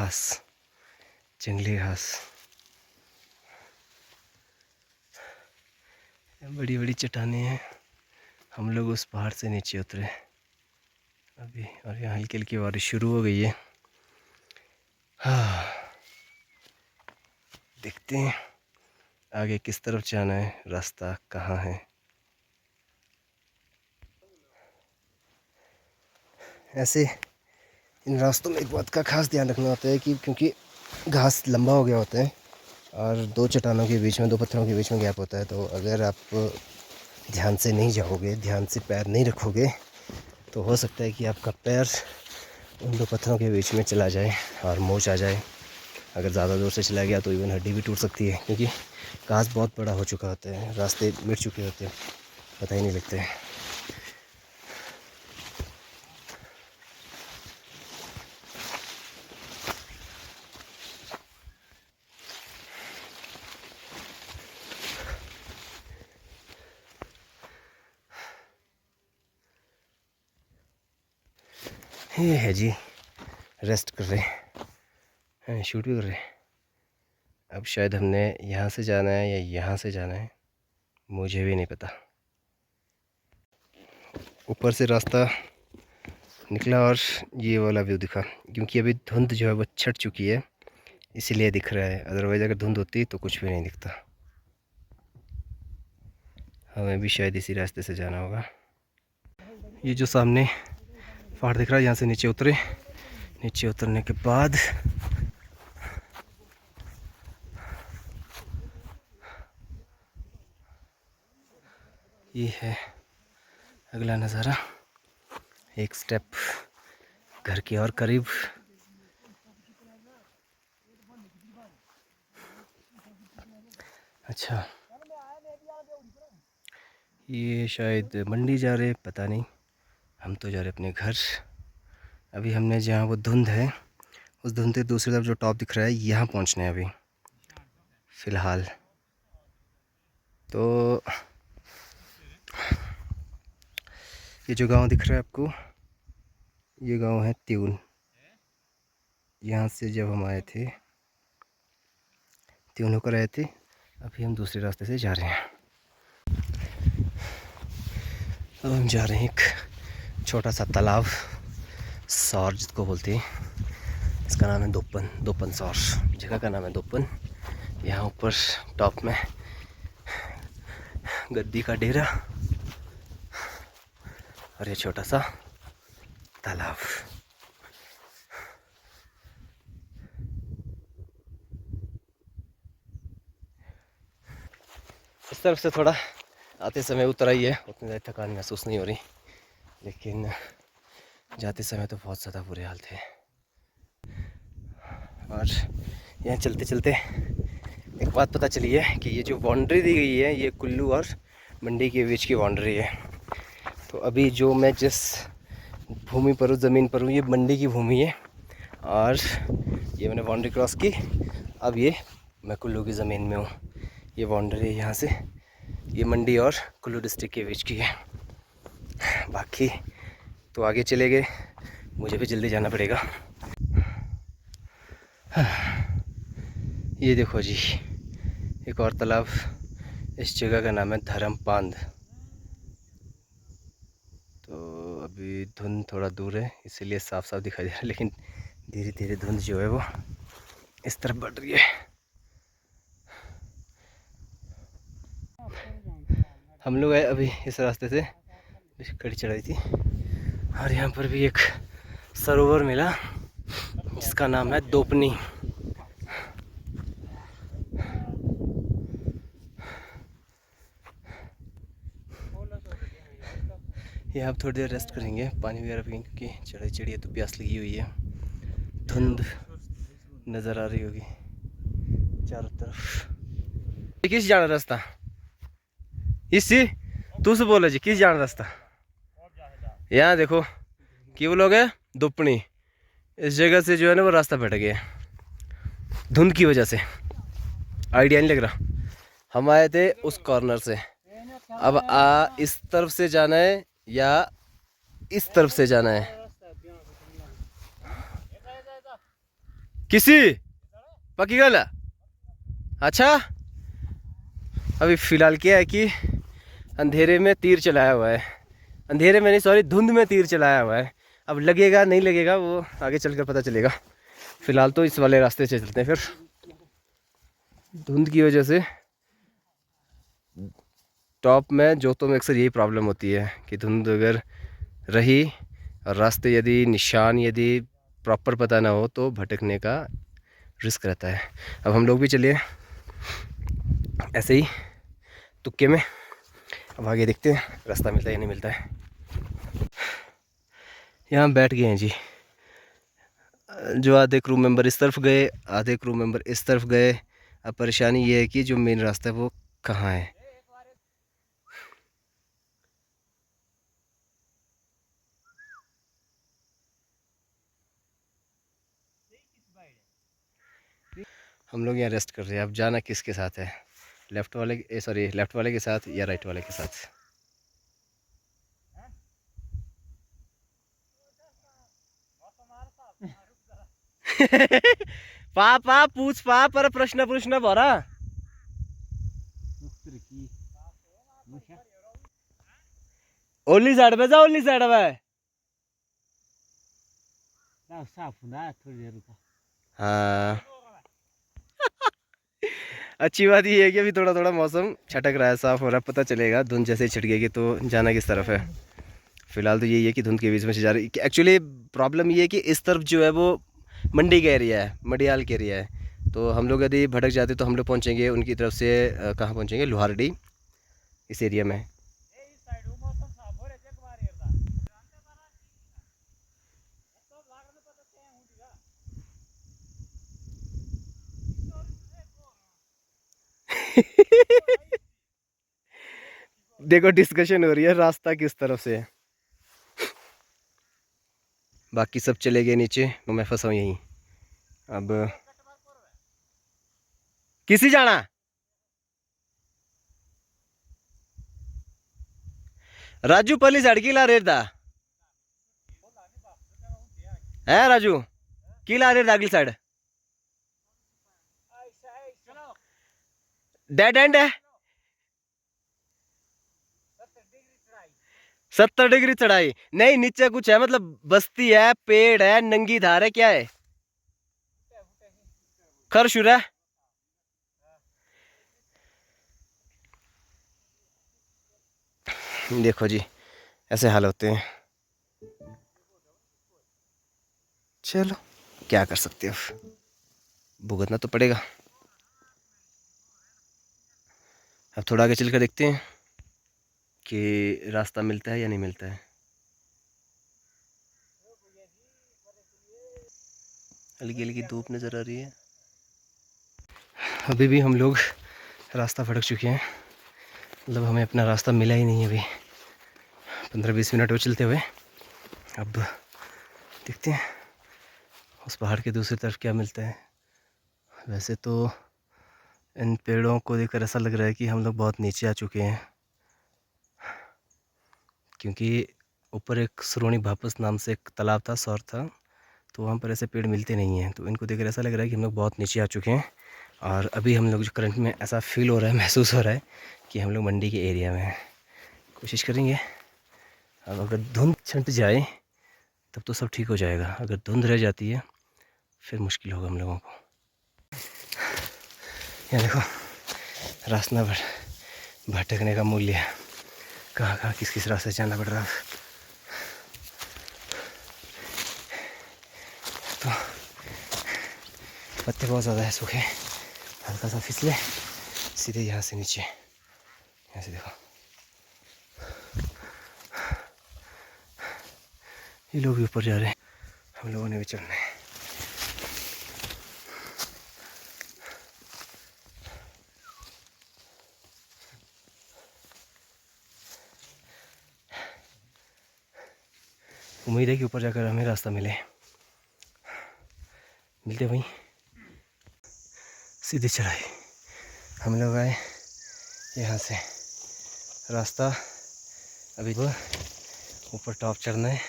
घास, जंगली घास, बड़ी बड़ी चट्टानें हैं। हम लोग उस पहाड़ से नीचे उतरे अभी, और यहाँ हल्की हल्की बारिश शुरू हो गई है। हाँ, देखते हैं आगे किस तरफ जाना है, रास्ता कहाँ है। ऐसे इन रास्तों में एक बात का खास ध्यान रखना होता है कि क्योंकि घास लंबा हो गया होता है और दो चट्टानों के बीच में, दो पत्थरों के बीच में गैप होता है, तो अगर आप ध्यान से नहीं जाओगे, ध्यान से पैर नहीं रखोगे, तो हो सकता है कि आपका पैर उन दो पत्थरों के बीच में चला जाए और मोच आ जाए। अगर ज़्यादा दूर से चला गया तो इवन हड्डी भी टूट सकती है, क्योंकि घास बहुत बड़ा हो चुका होता है, रास्ते मिट चुके होते हैं, पता ही नहीं लगते हैं। ये है जी, रेस्ट कर रहे हैं, शूट भी कर रहे हैं। अब शायद हमने यहाँ से जाना है या यहाँ से जाना है, मुझे भी नहीं पता। ऊपर से रास्ता निकला और ये वाला व्यू दिखा, क्योंकि अभी धुंध जो है वो छट चुकी है, इसीलिए दिख रहा है। अदरवाइज़ अगर धुंध होती तो कुछ भी नहीं दिखता। हमें भी शायद इसी रास्ते से जाना होगा। ये जो सामने पहाड़ दिख रहा है, यहाँ से नीचे उतरे। नीचे उतरने के बाद ये है अगला नज़ारा, एक स्टेप घर के और करीब। अच्छा, ये शायद मंडी जा रहे, पता नहीं। हम तो जा रहे अपने घर। अभी हमने जहाँ वो धुंध है, उस धुंध के दूसरी तरफ जो टॉप दिख रहा है, यहाँ पहुँचना है अभी फ़िलहाल। तो ये जो गांव दिख रहा है आपको, ये गांव है त्यून। यहाँ से जब हम आए थे, त्यून होकर आए थे। अभी हम दूसरे रास्ते से जा रहे हैं। अब हम जा रहे हैं एक छोटा सा तालाब, सौर जिसको बोलते हैं। इसका नाम है दोपन, दोपन सौर। जगह का नाम है दोपन। यहाँ ऊपर टॉप में गद्दी का डेरा और ये छोटा सा तालाब। इस तरफ से थोड़ा आते समय उतर आई है, उतनी ज़्यादा थकान महसूस नहीं हो रही, लेकिन जाते समय तो बहुत ज़्यादा बुरे हाल थे। और यहाँ चलते चलते एक बात पता चली है कि ये जो बाउंड्री दी गई है, ये कुल्लू और मंडी के बीच की बाउंड्री है। तो अभी जो मैं जिस भूमि पर हूँ, ज़मीन पर हूँ, ये मंडी की भूमि है, और ये मैंने बाउंड्री क्रॉस की। अब ये मैं कुल्लू की ज़मीन में हूँ। ये बाउंड्री यहाँ से, ये मंडी और कुल्लू डिस्ट्रिक्ट के बीच की है। बाकी तो आगे चले गए, मुझे भी जल्दी जाना पड़ेगा। ये देखो जी, एक और तालाब। इस जगह का नाम है धर्मपांद। तो अभी धुंध थोड़ा दूर है, इसीलिए साफ साफ दिखाई दे रहा है, लेकिन धीरे धीरे धुंध जो है वो इस तरफ बढ़ रही है। हम लोग आए अभी इस रास्ते से, कड़ी चढ़ाई थी, और यहाँ पर भी एक सरोवर मिला जिसका नाम है दोपनी। यहाँ आप थोड़ी देर रेस्ट करेंगे, पानी वगैरह पिएंगे, क्योंकि चढ़ाई चढ़ी है तो प्यास लगी हुई है। धुंध नज़र आ रही होगी चारों तरफ। किस जाना रास्ता? इसी तू से बोला जी, किस जाना रास्ता? यहाँ देखो कि वो लोग है दुपनी, इस जगह से जो है ना वो रास्ता भटक गया धुंध की वजह से। आइडिया नहीं लग रहा। हम आए थे उस कॉर्नर से, अब इस तरफ से जाना है या इस तरफ से जाना है। किसी पक्की गल है। अच्छा अभी फ़िलहाल क्या है कि अंधेरे में तीर चलाया हुआ है, अंधेरे में नहीं सॉरी धुंध में तीर चलाया हुआ है। अब लगेगा नहीं लगेगा वो आगे चलकर पता चलेगा। फ़िलहाल तो इस वाले रास्ते से चलते हैं। फिर धुंध की वजह से टॉप में जोतों में अक्सर यही प्रॉब्लम होती है कि धुंध अगर रही और रास्ते यदि निशान यदि प्रॉपर पता ना हो तो भटकने का रिस्क रहता है। अब हम लोग भी चलिए ऐसे ही तुक्के में, अब आगे देखते हैं रास्ता मिलता है या नहीं मिलता है। यहाँ बैठ गए हैं जी, जो आधे क्रू मेंबर इस तरफ गए आधे क्रू मेंबर इस तरफ गए। अब परेशानी ये है कि जो मेन रास्ता है वो कहाँ है। हम लोग यहाँ रेस्ट कर रहे हैं। अब जाना किसके साथ है, लेफ्ट वाले के साथ या राइट वाले के साथ। पा पूछ पा पर प्रश्न भरा ओली साइड पे जा, ओली साइड पे साफ होना थोड़ी देर रुका। हाँ अच्छी बात ये है कि अभी थोड़ा थोड़ा मौसम छटक रहा है, साफ हो रहा है, पता चलेगा धुंध जैसे ही छिटकेगी तो जाना किस तरफ है। फिलहाल तो यही है कि धुंध के बीच में से जा रही। एक्चुअली प्रॉब्लम ये है कि इस तरफ जो है वो मंडी का एरिया है, मडियाल का एरिया है। तो हम लोग यदि भटक जाते तो हम लोग पहुँचेंगे उनकी तरफ से कहाँ पहुँचेंगे, लोहारडी इस एरिया में। देखो डिस्कशन हो रही है रास्ता किस तरफ से है। बाकी सब चले गए नीचे, तो मैं फंसा हूँ यहीं। अब किसी जाना राजू पली साइड की ला रेट दा है, राजू की ला रेट अगली साइड डेड एंड है। 70 डिग्री चढ़ाई नहीं, नीचे कुछ है मतलब बस्ती है, पेड़ है, नंगी धार है, क्या है खरशुर है। देखो जी ऐसे हाल होते हैं। चलो क्या कर सकते हो, भुगतना तो पड़ेगा। अब थोड़ा आगे चल कर देखते हैं कि रास्ता मिलता है या नहीं मिलता है। हल्की हल्की धूप नज़र आ रही है। अभी भी हम लोग रास्ता भटक चुके हैं, मतलब हमें अपना रास्ता मिला ही नहीं अभी 15-20 मिनट हो चलते हुए। अब देखते हैं उस पहाड़ के दूसरी तरफ क्या मिलता है। वैसे तो इन पेड़ों को देखकर ऐसा लग रहा है कि हम लोग बहुत नीचे आ चुके हैं, क्योंकि ऊपर एक सुरोनी भापस नाम से एक तालाब था, सौर था, तो वहाँ पर ऐसे पेड़ मिलते नहीं हैं। तो इनको देखकर ऐसा लग रहा है कि हम लोग बहुत नीचे आ चुके हैं। और अभी हम लोग जो करंट में ऐसा फील हो रहा है, महसूस हो रहा है कि हम लोग मंडी के एरिया में हैं। कोशिश करेंगे, अब अगर धुंध छंट जाए तब तो सब ठीक हो जाएगा, अगर धुंध रह जाती है फिर मुश्किल होगा हम लोगों को। यहाँ देखो रास्ता भटकने का मूल्य, कहाँ कहाँ किस किस रास्ते जाना पड़ रहा है। तो पत्ते बहुत ज़्यादा है सूखे, हल्का सा फिसले सीधे यहाँ से नीचे, यहाँ से देखो ये लोग भी ऊपर जा रहे हैं, हम लोगों ने भी चढ़ना है। उम्मीद है कि ऊपर जाकर हमें रास्ता मिले। मिलते वहीं सीधी चढ़ाई, हम लोग आए यहाँ से, रास्ता अभी ऊपर टॉप चढ़ना है,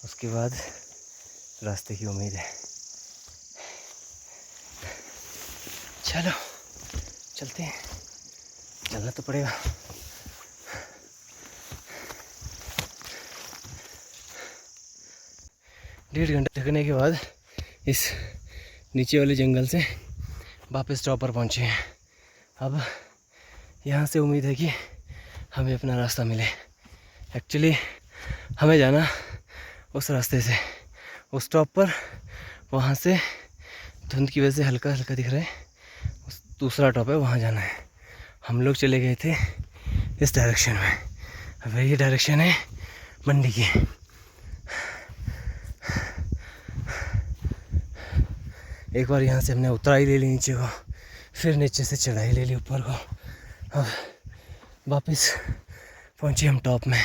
उसके बाद रास्ते की उम्मीद है। चलो चलते हैं, चलना तो पड़ेगा। डेढ़ घंटे थकने के बाद इस नीचे वाले जंगल से वापस टॉप पर पहुँचे हैं। अब यहाँ से उम्मीद है कि हमें अपना रास्ता मिले। एक्चुअली हमें जाना उस रास्ते से, उस टॉप पर, वहाँ से धुंध की वजह से हल्का हल्का दिख रहा है, उस दूसरा टॉप है वहाँ जाना है। हम लोग चले गए थे इस डायरेक्शन में, अब ये डायरेक्शन है मंडी की। एक बार यहाँ से हमने उतराई ले ली नीचे को, फिर नीचे से चढ़ाई ले ली ऊपर को। अब वापस पहुँचे हम टॉप में।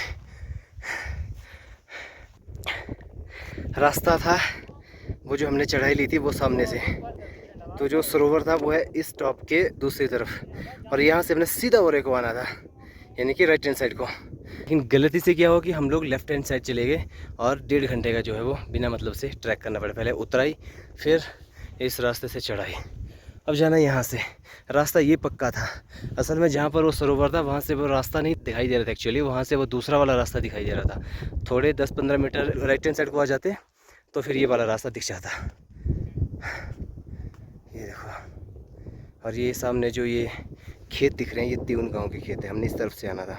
रास्ता था वो जो हमने चढ़ाई ली थी वो सामने से, तो जो सरोवर था वो है इस टॉप के दूसरी तरफ, और यहाँ से हमने सीधा ओरे को आना था, यानी कि राइट हैंड साइड को। लेकिन गलती से क्या हुआ कि हम लोग लेफ्ट हैंड साइड चले गए और 1.5 घंटे का जो है वो बिना मतलब से ट्रैक करना पड़ा। पहले उतराई, फिर इस रास्ते से चढ़ाई। अब जाना यहाँ से, रास्ता ये पक्का था। असल में जहाँ पर वो सरोवर था वहाँ से वो रास्ता नहीं दिखाई दे रहा था एक्चुअली, वहाँ से वो दूसरा वाला रास्ता दिखाई दे रहा था। थोड़े 10-15 मीटर राइट हैंड साइड को आ जाते तो फिर ये वाला रास्ता दिख जाता। ये देखो, और ये सामने जो ये खेत दिख रहे हैं, ये त्यून गाँव के खेत है। हमने इस तरफ से आना था,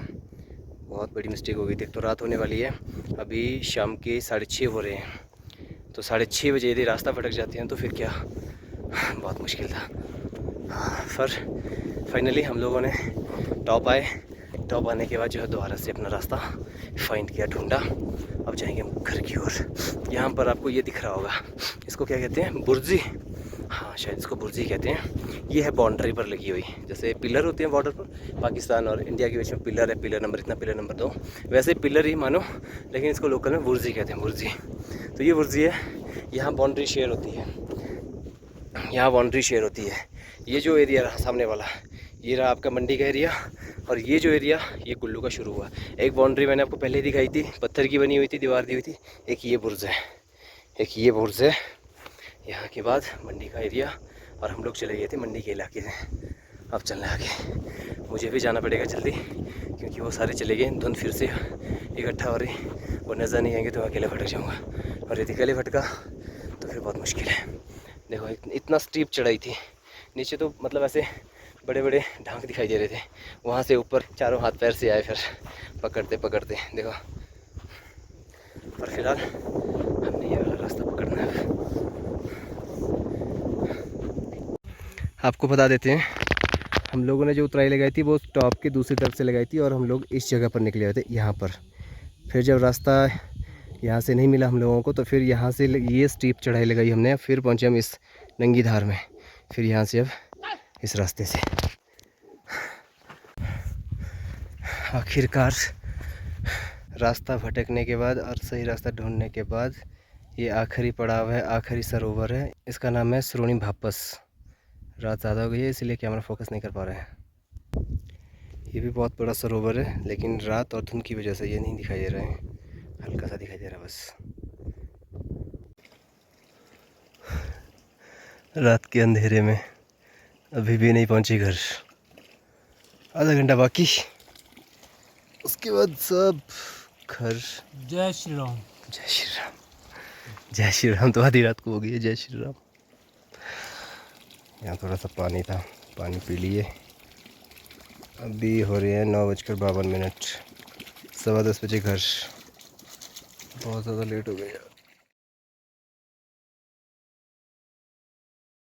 बहुत बड़ी मिस्टेक हो गई थी। तो रात होने वाली है, अभी शाम के 6:30 हो रहे हैं, तो 6:30 बजे यदि रास्ता भटक जाते हैं तो फिर क्या, बहुत मुश्किल था। फिर फाइनली हम लोगों ने टॉप आए। टॉप आने के बाद जो है दोबारा से अपना रास्ता फाइंड किया, ढूंढा। अब जाएंगे हम घर की ओर। यहाँ पर आपको ये दिख रहा होगा, इसको क्या कहते हैं, बुर्जी, हाँ शायद इसको बुर्जी कहते हैं। ये है बाउंड्री पर लगी हुई, जैसे पिलर होते हैं बॉर्डर पर, पाकिस्तान और इंडिया के बीच में पिलर है, पिलर नंबर इतना, पिलर नंबर 2, वैसे पिलर ही मानो, लेकिन इसको लोकल में बुर्जी कहते हैं, बुर्जी। तो ये बुर्जी है, यहाँ बाउंड्री शेयर होती है, यहाँ बाउंड्री शेयर होती है। ये जो एरिया रहा सामने वाला, ये रहा आपका मंडी का एरिया, और ये जो एरिया ये कुल्लू का शुरू हुआ। एक बाउंड्री मैंने आपको पहले दिखाई थी, पत्थर की बनी हुई थी, दीवार दी हुई थी। एक ये बुर्ज है, एक ये बुर्ज है। यहाँ के बाद मंडी का एरिया, और हम लोग चले गए थे मंडी के इलाके से। अब चलना है आगे, मुझे भी जाना पड़ेगा जल्दी, क्योंकि वो सारे चले गए। धुंध फिर से इकट्ठा हो रही, वो नज़र नहीं आएंगे तो अकेले भटक जाऊँगा, और यदि अकेले भटका तो फिर बहुत मुश्किल है। देखो इतना स्टीप चढ़ाई थी, नीचे तो मतलब ऐसे बड़े बड़े ढांक दिखाई दे रहे थे, वहाँ से ऊपर चारों हाथ पैर से आए फिर पकड़ते पकड़ते देखो। और फिलहाल हमने ये वाला रास्ता पकड़ना है। आपको बता देते हैं, हम लोगों ने जो उतराई लगाई थी वो टॉप की दूसरी तरफ से लगाई थी, और हम लोग इस जगह पर निकले हुए थे, यहाँ पर। फिर जब रास्ता यहाँ से नहीं मिला हम लोगों को, तो फिर यहाँ से ये स्टीप चढ़ाई लगाई हमने। फिर पहुँचे हम इस नंगी धार में, फिर यहाँ से अब इस रास्ते से आखिरकार रास्ता भटकने के बाद और सही रास्ता ढूंढने के बाद ये आखिरी पड़ाव है, आखिरी सरोवर है। इसका नाम है श्रोणी भापस। रात ज़्यादा हो गई है इसलिए कैमरा फोकस नहीं कर पा रहे हैं। ये भी बहुत बड़ा सरोवर है, लेकिन रात और धुंध की वजह से ये नहीं दिखाई दे रहा है, हल्का सा दिखाई दे रहा है बस। रात के अंधेरे में अभी भी नहीं पहुंचे घर, आधा घंटा बाकी, उसके बाद सब घर। जय श्री राम। जय श्री राम, जय श्री राम तो आधी रात को हो गई है। जय श्री राम। यहाँ थोड़ा सा पानी था, पानी पी लिए। अभी हो रहे हैं 9:52, 10:15, 10:15 बजे घर। बहुत ज़्यादा लेट हो गया।